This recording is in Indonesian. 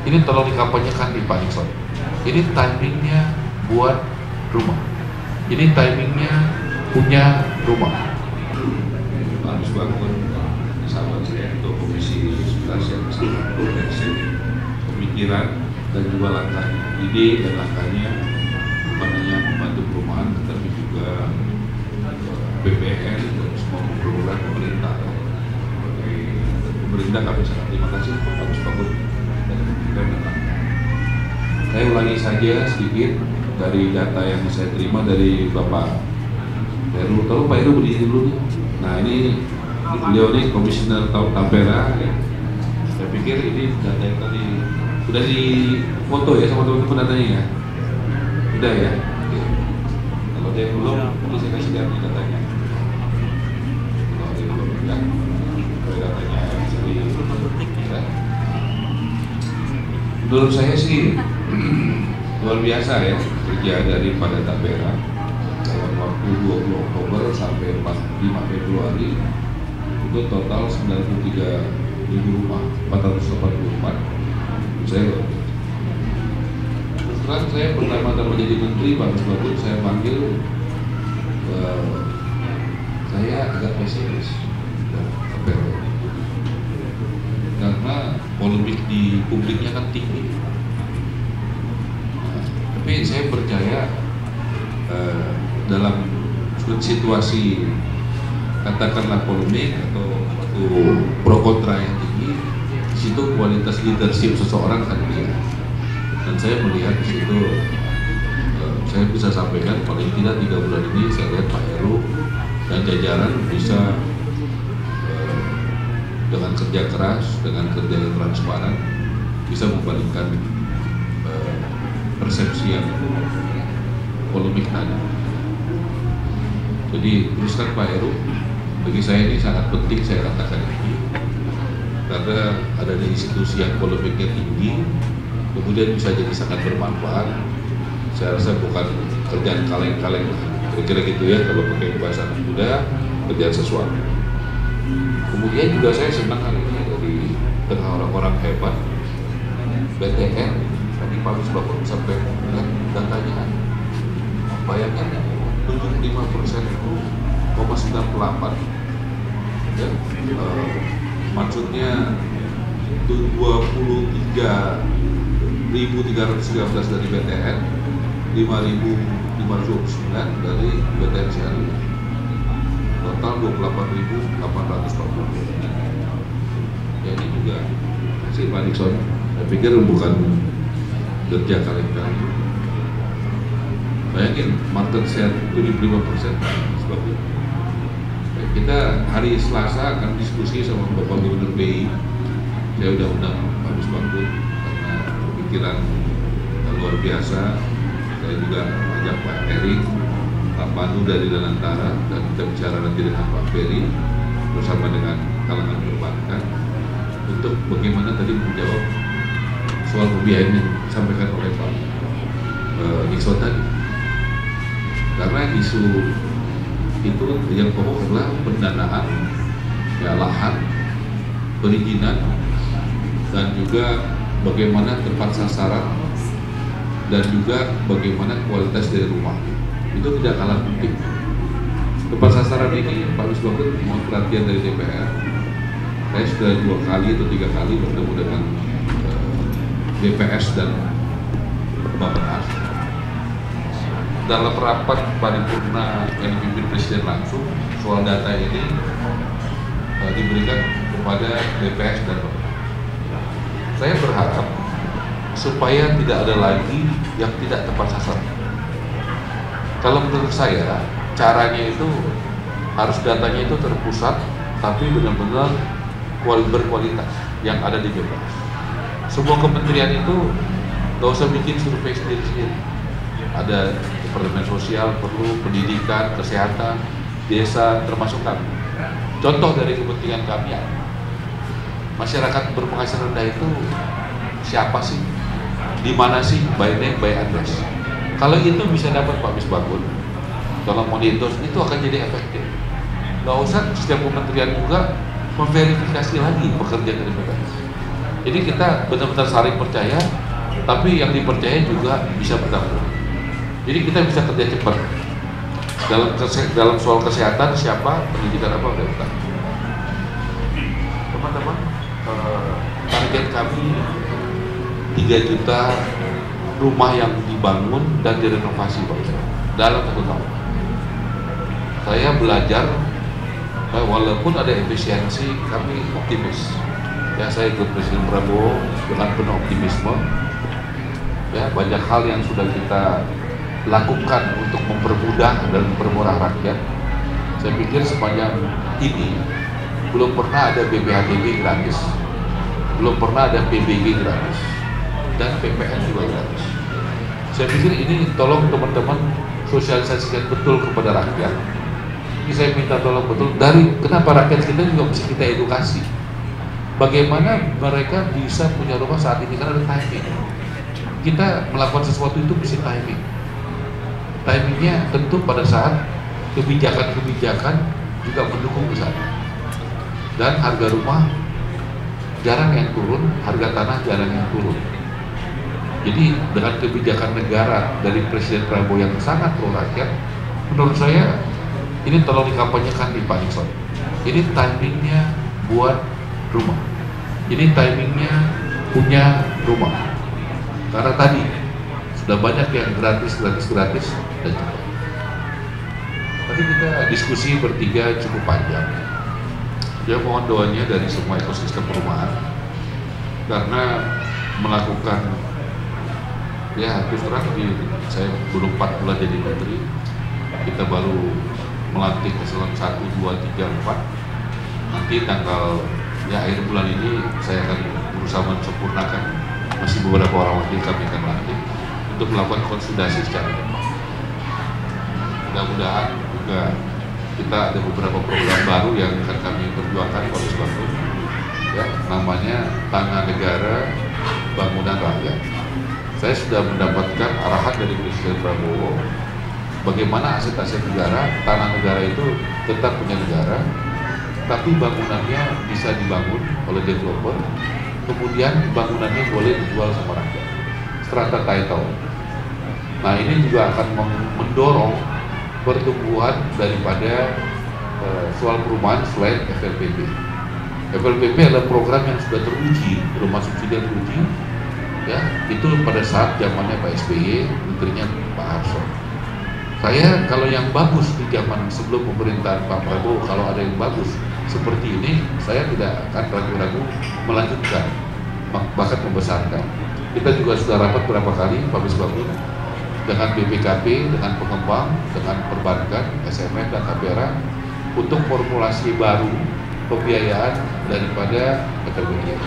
Ini tolong dikampanyekan di Pak Nixon. Ini timingnya buat rumah. Ini timingnya punya rumah. Harus bangun sahabat saya untuk Komisi 11 yang sangat komprehensif pemikiran dan juga langkah ide dan langkahnya bukan hanya membantu perumahan tetapi juga BPN dan semua program pemerintah. Pemerintah kami sangat terima kasih harus bangun dan kemudian datang. Saya ulangi saja sedikit dari data yang saya terima dari Bapak Heru. Tolong Pak Heru berdiri dulu. Nah ini beliau ini Komisioner Tapera. Ya. Saya pikir ini data yang tadi sudah di foto ya sama teman-teman datanya ya. Sudah ya. Oke. Kalau dia belum, nanti saya kasih lihat datanya. Kalau dia belum, ya. Kalau datanya ya. Menurut saya sih luar biasa ya kerja daripada Tapera dalam waktu 20 Oktober sampai 5 Februari itu total 93.000 rumah, 484. Saya terus terang saya pertama menjadi menteri bagus-bagus saya panggil saya agak pesimis karena polemik di publiknya kan tinggi. Tapi saya percaya dalam situasi katakanlah polemik atau pro kontra yang tinggi, di situ kualitas leadership seseorang akan dilihat. Dan saya melihat di situ, saya bisa sampaikan paling tidak 3 bulan ini saya lihat Pak Heru dan jajaran bisa dengan kerja keras, dengan kerja yang transparan, bisa membalikkan persepsi yang polemik tadi. Jadi teruskan Pak Heru, bagi saya ini sangat penting saya katakan ini, karena ada di institusi yang polemiknya tinggi, kemudian bisa jadi sangat bermanfaat. Saya rasa bukan kerjaan kaleng-kaleng lah, kira-kira gitu ya kalau pakai bahasa anak muda, kerjaan sesuatu. Kemudian juga saya senang hari ini dari tengah orang-orang hebat BTN tadi Pak Misbah sampai lihat datanya, bayangkan 75% itu 0,98 ya, maksudnya 23.313 dari BTN, 5.529 dari BTN Syariah, total 28.840. Ya ini juga hasil Pak Nixon. Saya pikir bukan kerja kali-kali. Bayangin market share 75% sebab itu. Kita hari Selasa akan diskusi sama Bapak Gubernur BI. Saya udah undang Pak Misbah karena pemikiran luar biasa. Saya juga ajak Pak Erik, Pak Pandu dari Danantara, dan kita bicara nanti dengan Pak Ferry bersama dengan kalangan perbankan untuk bagaimana tadi menjawab soal pembiayaan yang disampaikan oleh Pak Nixon tadi. Karena isu itu yang pokok adalah pendanaan, ya, lahan, perizinan, dan juga bagaimana tepat sasaran dan juga bagaimana kualitas dari rumah. Itu tidak kalah penting. Tepat sasaran ini Pak Misbah mohon perhatian dari DPR. Saya sudah 2 kali atau 3 kali bertemu dengan DPS dan Bappenas. Dalam rapat paripurna yang dipimpin Presiden langsung, soal data ini diberikan kepada DPS dan Bappenas. Saya berharap supaya tidak ada lagi yang tidak tepat sasaran. Kalau menurut saya, caranya itu harus datanya itu terpusat, tapi benar-benar berkualitas yang ada di BPS. Semua kementerian itu nggak usah bikin survei sendiri-sendiri. Ada Departemen Sosial perlu, pendidikan, kesehatan, desa, termasuk kami. Contoh dari kepentingan kami, masyarakat berpenghasilan rendah itu siapa sih? Di mana sih? By name, by address. Kalau itu bisa dapat Pak Misbah, tolong monitor, itu akan jadi efektif. Nggak usah setiap kementerian juga memverifikasi lagi pekerja dari BPS. Jadi kita benar-benar saling percaya, tapi yang dipercaya juga bisa bertanggung. Jadi kita bisa kerja cepat. Dalam soal kesehatan siapa, pendidikan apa udah utang. Teman-teman, target kami 3 juta rumah yang dibangun dan direnovasi Pak Ustaz, dalam 1 tahun. Saya belajar, walaupun ada efisiensi, kami optimis. Ya, saya ikut Presiden Prabowo dengan penuh optimisme. Ya, banyak hal yang sudah kita lakukan untuk mempermudah dan mempermurah rakyat. Saya pikir sepanjang ini belum pernah ada BPHBG gratis, belum pernah ada PBG gratis, dan PPN juga gratis. Saya pikir ini tolong teman-teman sosialisasikan betul kepada rakyat. Ini saya minta tolong betul dari kenapa rakyat kita juga mesti kita edukasi. Bagaimana mereka bisa punya rumah saat ini, karena ada timing. Kita melakukan sesuatu itu mesti timing. Timingnya tentu pada saat kebijakan-kebijakan juga mendukung ke sana. Dan harga rumah jarang yang turun, harga tanah jarang yang turun. Jadi dengan kebijakan negara dari Presiden Prabowo yang sangat pro rakyat, menurut saya ini tolong dikampanyekan di Pak Nixon. Ini timingnya buat rumah. Ini timingnya punya rumah. Karena tadi sudah banyak yang gratis dan cepat. Tadi kita diskusi bertiga cukup panjang. Ya, mohon doanya dari semua ekosistem perumahan, karena melakukan, ya terus terang saya belum 4 bulan jadi menteri, kita baru melantik eselon 1, 2, 3, 4. Nanti tanggal akhir bulan ini saya akan berusaha menyempurnakan, masih beberapa orang wakil kami akan melantik untuk melakukan konsolidasi secara cepat. Mudah-mudahan juga kita ada beberapa program baru yang akan kami perjuangkan oleh sebab itu, ya, namanya Tanah Negara Bangunan Rakyat. Saya sudah mendapatkan arahan dari Presiden Prabowo bagaimana aset-aset negara, tanah negara itu tetap punya negara, tapi bangunannya bisa dibangun oleh developer, kemudian bangunannya boleh dijual sama rakyat, strata title. Nah, ini juga akan mendorong pertumbuhan daripada soal perumahan selain FLPP. FLPP adalah program yang sudah teruji, rumah subsidi yang teruji, ya, itu pada saat zamannya Pak SBY, menterinya Pak Harso. Saya kalau yang bagus di zaman sebelum pemerintahan Pak Prabowo, kalau ada yang bagus seperti ini, saya tidak akan ragu-ragu melanjutkan, bahkan membesarkan. Kita juga sudah rapat berapa kali, Pak Bisbakun, dengan BPKP, dengan pengembang, dengan perbankan, SMN dan KPRA untuk formulasi baru pembiayaan daripada FLPP.